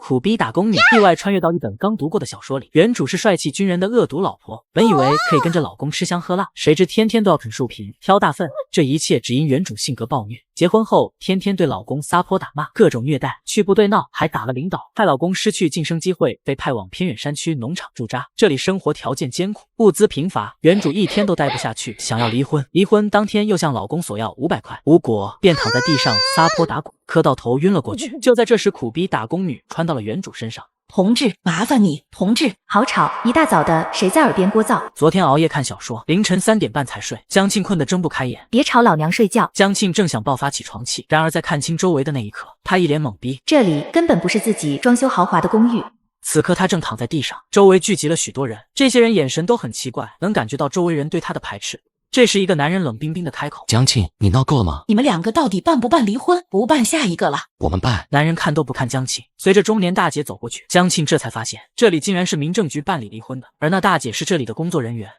苦逼打工女意外穿越到一本刚读过的小说里，原主是帅气军人的恶毒老婆，本以为可以跟着老公吃香喝辣，谁知天天都要啃树皮、挑大粪，这一切只因原主性格暴虐。结婚后，天天对老公撒泼打骂，各种虐待，去部队闹还打了领导，害老公失去晋升机会，被派往偏远山区农场驻扎。这里生活条件艰苦，物资贫乏，原主一天都待不下去，想要离婚。离婚当天又向老公索要500块，无果，便躺在地上撒泼打滚，磕到头晕了过去。就在这时，苦逼打工女穿到了原主身上。同志，麻烦你，同志，好吵！一大早的，谁在耳边聒噪？昨天熬夜看小说，凌晨3点半才睡，江庆困得睁不开眼。别吵老娘睡觉！江庆正想爆发起床气，然而在看清周围的那一刻，他一脸懵逼，这里根本不是自己装修豪华的公寓。此刻他正躺在地上，周围聚集了许多人，这些人眼神都很奇怪，能感觉到周围人对他的排斥。这时一个男人冷冰冰的开口：江庆，你闹够了吗？你们两个到底办不办离婚？不办下一个了。我们办。男人看都不看江庆，随着中年大姐走过去，江庆这才发现这里竟然是民政局办理离婚的，而那大姐是这里的工作人员。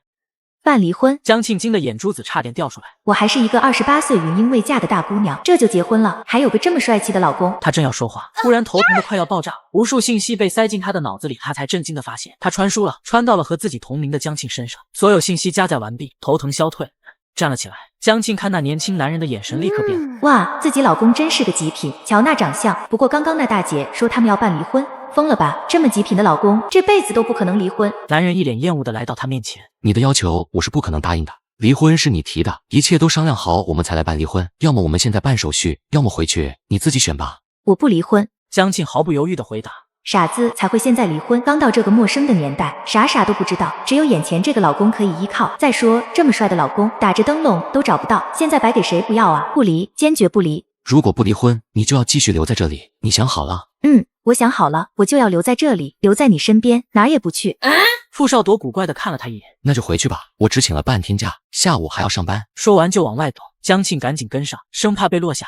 办离婚？江庆惊得眼珠子差点掉出来。我还是一个28岁云英未嫁的大姑娘，这就结婚了，还有个这么帅气的老公。他正要说话，突然头疼得快要爆炸，无数信息被塞进他的脑子里，他才震惊地发现他穿书了，穿到了和自己同名的江庆身上。所有信息加载完毕，头疼消退，站了起来。江庆看那年轻男人的眼神立刻变了。哇，自己老公真是个极品，瞧那长相。不过刚刚那大姐说他们要办离婚，疯了吧？这么极品的老公，这辈子都不可能离婚。男人一脸厌恶地来到他面前。你的要求我是不可能答应的，离婚是你提的，一切都商量好我们才来办离婚，要么我们现在办手续，要么回去，你自己选吧。我不离婚。江庆毫不犹豫地回答。傻子才会现在离婚，刚到这个陌生的年代，啥都不知道，只有眼前这个老公可以依靠。再说这么帅的老公，打着灯笼都找不到，现在白给谁不要啊？不离，坚决不离。如果不离婚，你就要继续留在这里，你想好了？我想好了，我就要留在这里，留在你身边，哪儿也不去。傅少铎古怪地看了他一眼。那就回去吧，我只请了半天假，下午还要上班。说完就往外走，江庆赶紧跟上，生怕被落下。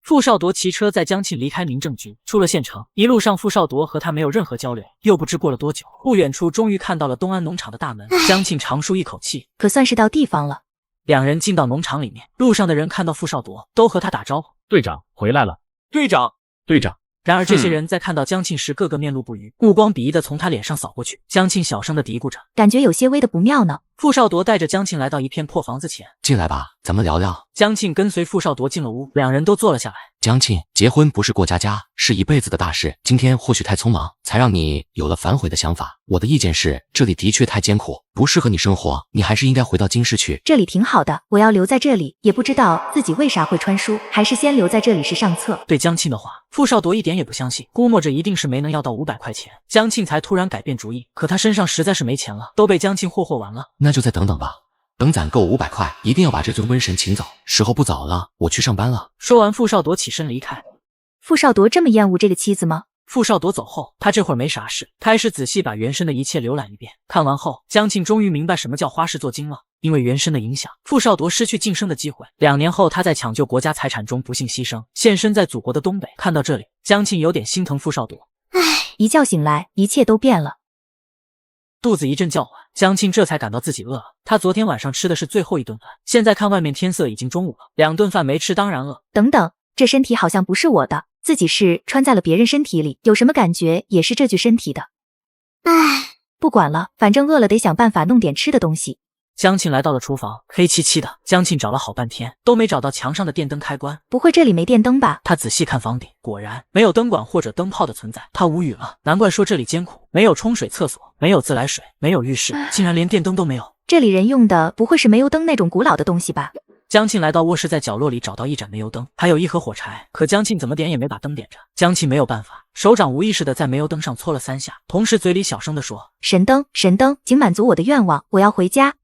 傅少铎骑车载江庆离开民政局，出了县城。一路上傅少铎和他没有任何交流，又不知过了多久，不远处终于看到了东安农场的大门。江庆长舒一口气，可算是到地方了。两人进到农场里面，路上的人看到傅少铎都和他打招呼：队长回来了。队长，队长。然而这些人在看到江庆时个个面露不愉，目光鄙夷地从他脸上扫过去。江庆小声地嘀咕着，感觉有些微的不妙呢。傅少铎带着江庆来到一片破房子前。进来吧，咱们聊聊。江庆跟随傅少铎进了屋，两人都坐了下来。江庆，结婚不是过家家，是一辈子的大事，今天或许太匆忙，才让你有了反悔的想法。我的意见是，这里的确太艰苦，不适合你生活，你还是应该回到京市去。这里挺好的，我要留在这里，也不知道自己为啥会穿书，还是先留在这里是上策。对江庆的话，傅少铎一点也不相信，估摸着一定是没能要到500块钱，江庆才突然改变主意。可他身上实在是没钱了，都被江庆霍霍完了。那就再等等吧，等攒够500块，一定要把这尊瘟神请走。时候不早了，我去上班了。说完，傅少铎起身离开。傅少铎这么厌恶这个妻子吗？傅少铎走后，他这会儿没啥事，开始仔细把原神的一切浏览一遍。看完后，江庆终于明白什么叫花式做精了。因为原神的影响，傅少铎失去晋升的机会。2年后，他在抢救国家财产中不幸牺牲，现身在祖国的东北。看到这里，江庆有点心疼傅少铎。一觉醒来，一切都变了。肚子一阵叫唤，江庆这才感到自己饿了。他昨天晚上吃的是最后一顿饭，现在看外面天色已经中午了，2顿饭没吃，当然饿。等等，这身体好像不是我的，自己是穿在了别人身体里，有什么感觉也是这具身体的。不管了，反正饿了得想办法弄点吃的东西。江庆来到了厨房，黑漆漆的。江庆找了好半天，都没找到墙上的电灯开关。不会这里没电灯吧？他仔细看房顶，果然没有灯管或者灯泡的存在。他无语了，难怪说这里艰苦，没有冲水厕所，没有自来水，没有浴室，竟然连电灯都没有。这里人用的不会是煤油灯那种古老的东西吧？江庆来到卧室，在角落里找到一盏煤油灯，还有一盒火柴。可江庆怎么点也没把灯点着。江庆没有办法，手掌无意识的在煤油灯上搓了3下，同时嘴里小声地说：神灯，神灯，请满足我的愿望，我要回家。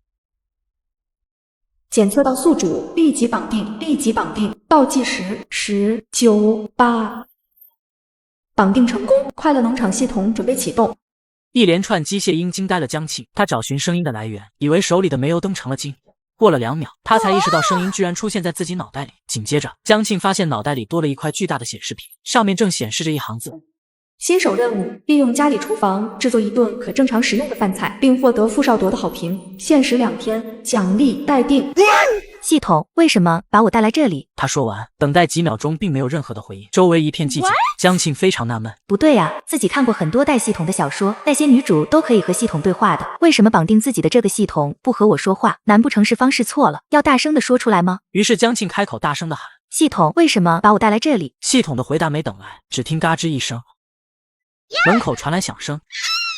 检测到宿主，立即绑定，立即绑定，倒计时10、9、8，绑定成功，快乐农场系统准备启动。一连串机械音惊呆了江庆，他找寻声音的来源，以为手里的煤油灯成了精。过了2秒，他才意识到声音居然出现在自己脑袋里。紧接着，江庆发现脑袋里多了一块巨大的显示屏，上面正显示着一行字：新手任务，利用家里厨房制作一顿可正常食用的饭菜，并获得傅少铎的好评，限时2天，奖励待定。系统为什么把我带来这里？他说完，等待几秒钟，并没有任何的回应，周围一片寂静。江庆非常纳闷，不对啊，自己看过很多带系统的小说，那些女主都可以和系统对话的，为什么绑定自己的这个系统不和我说话？难不成是方式错了？要大声的说出来吗？于是江庆开口大声的喊：系统为什么把我带来这里？系统的回答没等来，只听嘎吱一声，门口传来响声，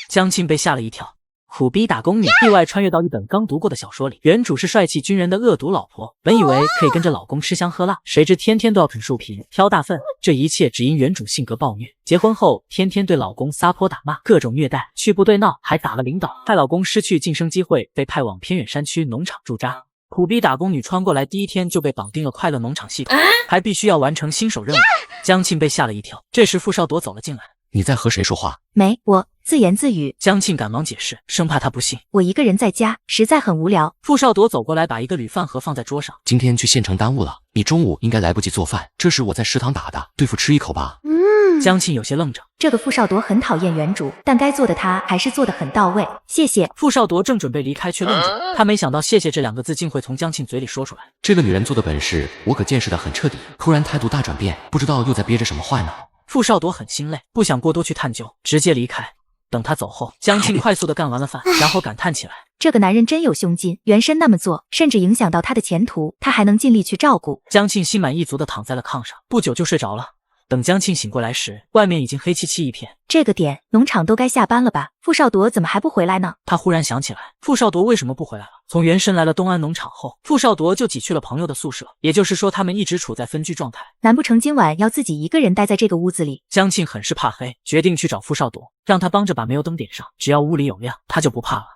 江庆被吓了一跳。苦逼打工女意外穿越到一本刚读过的小说里，原主是帅气军人的恶毒老婆，本以为可以跟着老公吃香喝辣，谁知天天都要啃树皮、挑大粪，这一切只因原主性格暴虐。结婚后天天对老公撒泼打骂，各种虐待，去部队闹还打了领导，害老公失去晋升机会，被派往偏远山区农场驻扎。苦逼打工女穿过来第一天就被绑定了快乐农场系统，还必须要完成新手任务。江庆被吓了一跳，这时傅少铎走了进来。你在和谁说话？没，我自言自语。江庆赶忙解释，生怕他不信。我一个人在家，实在很无聊。傅少铎走过来，把一个铝饭盒放在桌上。今天去县城耽误了，你中午应该来不及做饭，这是我在食堂打的，对付吃一口吧。江庆有些愣着，这个傅少铎很讨厌原主，但该做的他还是做得很到位。谢谢。傅少铎正准备离开，却愣住，他没想到谢谢这两个字竟会从江庆嘴里说出来。这个女人做的本事，我可见识得很彻底，突然态度大转变，不知道又在憋着什么坏呢。傅少铎很心累，不想过多去探究，直接离开。等他走后，江庆快速的干完了饭，然后感叹起来：这个男人真有胸襟，原身那么做，甚至影响到他的前途，他还能尽力去照顾。江庆心满意足的躺在了炕上，不久就睡着了。等江庆醒过来时，外面已经黑漆漆一片。这个点，农场都该下班了吧？傅少铎怎么还不回来呢？他忽然想起来，傅少铎为什么不回来了？从原神来了东安农场后，傅少铎就挤去了朋友的宿舍，也就是说，他们一直处在分居状态。难不成今晚要自己一个人待在这个屋子里？江庆很是怕黑，决定去找傅少铎，让他帮着把煤油灯点上，只要屋里有亮，他就不怕了。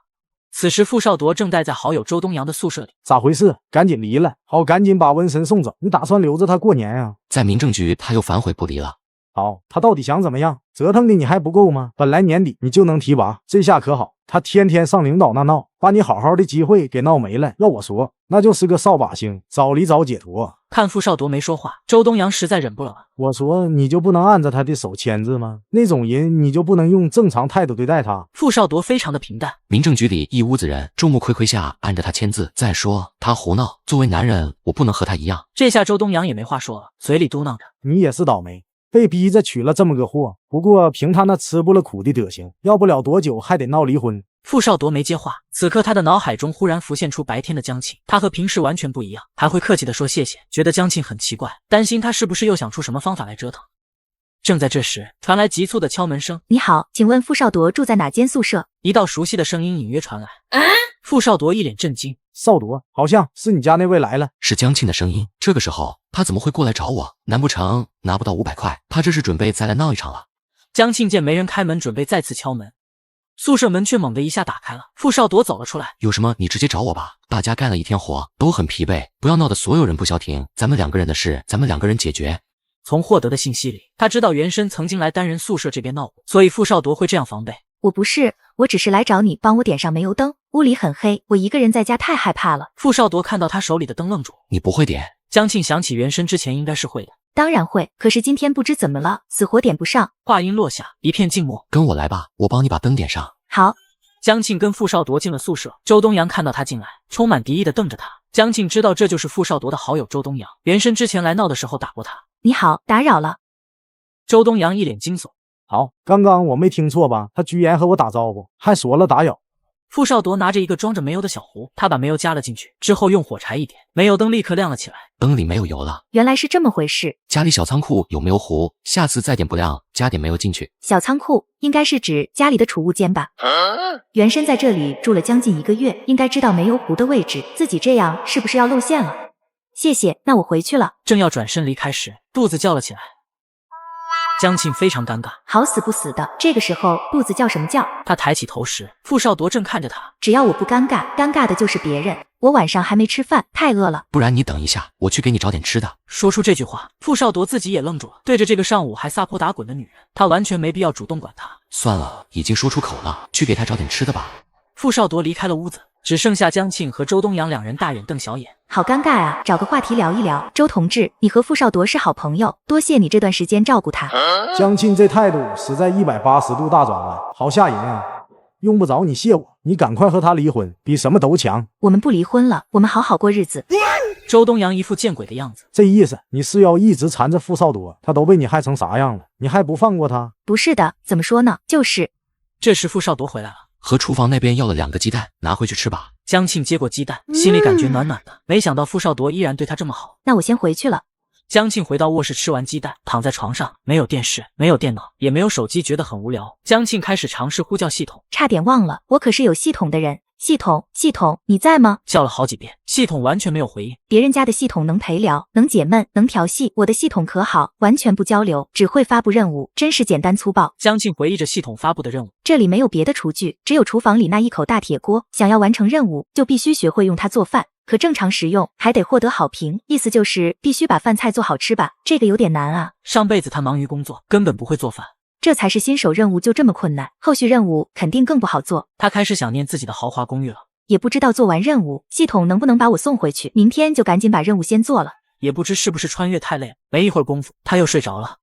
此时傅少铎正待在好友周东阳的宿舍里。咋回事？赶紧离了，好，赶紧把瘟神送走。你打算留着他过年啊？在民政局他又反悔不离了。好，他到底想怎么样？折腾的你还不够吗？本来年底你就能提拔，这下可好，他天天上领导那闹，把你好好的机会给闹没了。要我说，那就是个扫把星，早离早解脱。看傅少铎没说话，周东阳实在忍不了了。我说你就不能按着他的手签字吗？那种人你就不能用正常态度对待他？傅少铎非常的平淡。民政局里一屋子人，众目睽睽下按着他签字。再说他胡闹，作为男人，我不能和他一样。这下周东阳也没话说了，嘴里嘟囔着：你也是倒霉，被逼着娶了这么个货。不过凭他那吃不了苦的德行，要不了多久还得闹离婚。傅少铎没接话，此刻他的脑海中忽然浮现出白天的江庆，他和平时完全不一样，还会客气地说谢谢，觉得江庆很奇怪，担心他是不是又想出什么方法来折腾。正在这时，传来急促的敲门声。你好，请问傅少铎住在哪间宿舍？一道熟悉的声音隐约传来。傅少铎一脸震惊，少铎，好像是你家那位来了。是江庆的声音。这个时候他怎么会过来找我？难不成拿不到500块？他这是准备再来闹一场了。江庆见没人开门，准备再次敲门，宿舍门却猛地一下打开了。傅少铎走了出来。有什么你直接找我吧，大家干了一天活都很疲惫，不要闹得所有人不消停，咱们2个人的事咱们2个人解决。从获得的信息里，他知道原身曾经来单人宿舍这边闹过，所以傅少铎会这样防备。我不是，我只是来找你帮我点上煤油灯，屋里很黑，我一个人在家太害怕了。傅少铎看到他手里的灯愣住。你不会点？江庆想起原身之前应该是会的。当然会，可是今天不知怎么了，死活点不上。话音落下，一片静默。跟我来吧，我帮你把灯点上。好。江庆跟傅少铎进了宿舍，周东阳看到他进来，充满敌意地瞪着他。江庆知道这就是傅少铎的好友周东阳，原身之前来闹的时候打过他。你好，打扰了。周东阳一脸惊悚。好，刚刚我没听错吧？他居然和我打招呼，还说了打扰。傅少铎拿着一个装着煤油的小壶，他把煤油加了进去，之后用火柴一点，煤油灯立刻亮了起来。灯里没有油了。原来是这么回事。家里小仓库有煤油壶，下次再点不亮，加点煤油进去。小仓库应该是指家里的储物间吧？原身在这里住了将近1个月，应该知道煤油壶的位置，自己这样是不是要露馅了？谢谢，那我回去了。正要转身离开时，肚子叫了起来。江庆非常尴尬，好死不死的，这个时候肚子叫什么叫？他抬起头时，傅少铎正看着他。只要我不尴尬，尴尬的就是别人。我晚上还没吃饭，太饿了。不然你等一下，我去给你找点吃的。说出这句话，傅少铎自己也愣住了。对着这个上午还撒泼打滚的女人，他完全没必要主动管她。算了，已经说出口了，去给他找点吃的吧。傅少铎离开了屋子，只剩下江庆和周东阳2人大眼瞪小眼。好尴尬啊，找个话题聊一聊。周同志，你和傅少铎是好朋友，多谢你这段时间照顾他。江庆这态度实在180度大转弯，好吓人啊！用不着你谢我，你赶快和他离婚，比什么都强。我们不离婚了，我们好好过日子。周东阳一副见鬼的样子。这意思你是要一直缠着傅少多，他都被你害成啥样了，你还不放过他？不是的，怎么说呢？就是。这时傅少铎回来了，和厨房那边要了2个鸡蛋，拿回去吃吧。江庆接过鸡蛋，心里感觉暖暖的，没想到傅少铎依然对他这么好。那我先回去了。江庆回到卧室，吃完鸡蛋，躺在床上，没有电视，没有电脑，也没有手机，觉得很无聊。江庆开始尝试呼叫系统，差点忘了，我可是有系统的人。系统，系统，你在吗？叫了好几遍，系统完全没有回应。别人家的系统能陪聊，能解闷，能调戏，我的系统可好，完全不交流，只会发布任务，真是简单粗暴。江庆回忆着系统发布的任务，这里没有别的厨具，只有厨房里那一口大铁锅，想要完成任务，就必须学会用它做饭。可正常食用还得获得好评，意思就是必须把饭菜做好吃吧，这个有点难啊。上辈子他忙于工作，根本不会做饭，这才是新手任务就这么困难，后续任务肯定更不好做。他开始想念自己的豪华公寓了，也不知道做完任务系统能不能把我送回去，明天就赶紧把任务先做了。也不知是不是穿越太累了，没一会儿功夫他又睡着了。